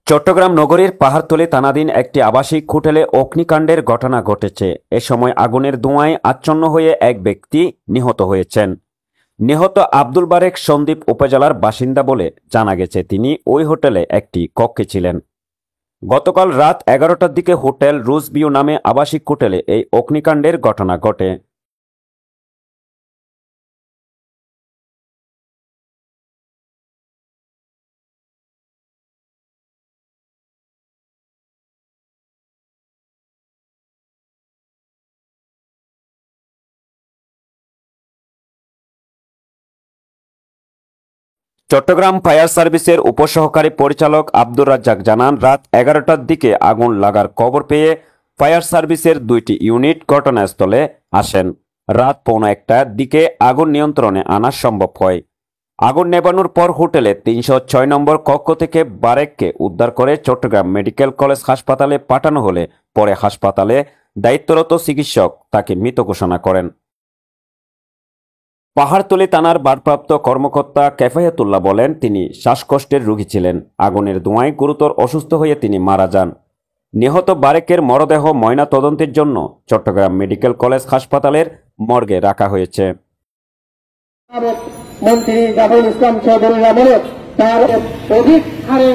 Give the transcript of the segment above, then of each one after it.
চট্টগ্রাম নগরীর পাহাড়তলী থানাধীন একটি আবাসিক হোটেলে অগ্নিকাণ্ডের ঘটনা ঘটেছে। এ সময় আগুনের ধোঁয়ায় আচ্ছন্ন হয়ে এক ব্যক্তি নিহত হয়েছেন। নিহত আব্দুল বারেক সন্দ্বীপ উপজেলার বাসিন্দা বলে জানা গেছে। তিনি ওই হোটেলে একটি কক্ষে ছিলেন। গতকাল রাত 11টার দিকে হোটেল রুজ ভিউ নামে আবাসিক হোটেলে এই অগ্নিকাণ্ডের ঘটনা ঘটে। চট্টগ্রাম ফায়ার সার্ভিসের উপসহকারী পরিচালক আব্দুর রাজ্জাক জানান, রাত 11টার দিকে আগুন লাগার খবর পেয়ে ফায়ার সার্ভিসের 2টি ইউনিট ঘটনাস্থলে আসেন। রাত 1:15টার দিকে আগুন নিয়ন্ত্রণে আনা সম্ভব হয়। আগুন নেভানোর পর হোটেলে 306 নম্বর কক্ষ থেকে বারেককে উদ্ধার করে চট্টগ্রাম মেডিকেল কলেজ হাসপাতালে পাঠানো হলে পরে হাসপাতালে দায়িত্বরত চিকিৎসক তাকে মৃত ঘোষণা করেন। পাহাড়তলী থানার ভারপ্রাপ্ত কর্মকর্তা কেফায়েতুল্লাহ বলেন, তিনি শ্বাসকষ্টের রোগী ছিলেন। আগুনের ধোঁয়ায় গুরুতর অসুস্থ হয়ে তিনি মারা যান। নিহত বারেকের মরদেহ ময়না তদন্তের জন্য চট্টগ্রাম মেডিকেল কলেজ হাসপাতালের মর্গে রাখা হয়েছে। মন্ত্রী জাফর ইসলাম চৌধুরীর আমলে তার অধিক হারে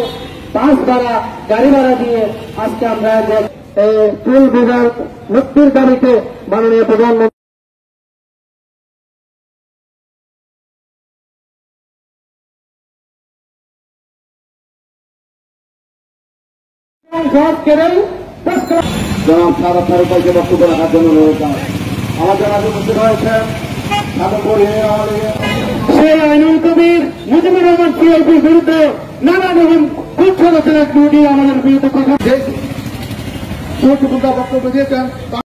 বাস ভাড়া, গাড়ি ভাড়া দিয়ে আজকে আমরা ফুল বিভাগ মুক্তির দাবিতে মাননীয় প্রধানমন্ত্রী বক্তব্য রাখার জন্য আমাদের আগে উপস্থিত হয়েছেন সেই আইনুল কবির মুজিবুর রহমান সিআইপির বিরুদ্ধে নানা রকম কুচ্ছ রচনা আমাদের বিরুদ্ধে কথা বক্তব্য দিয়েছেন।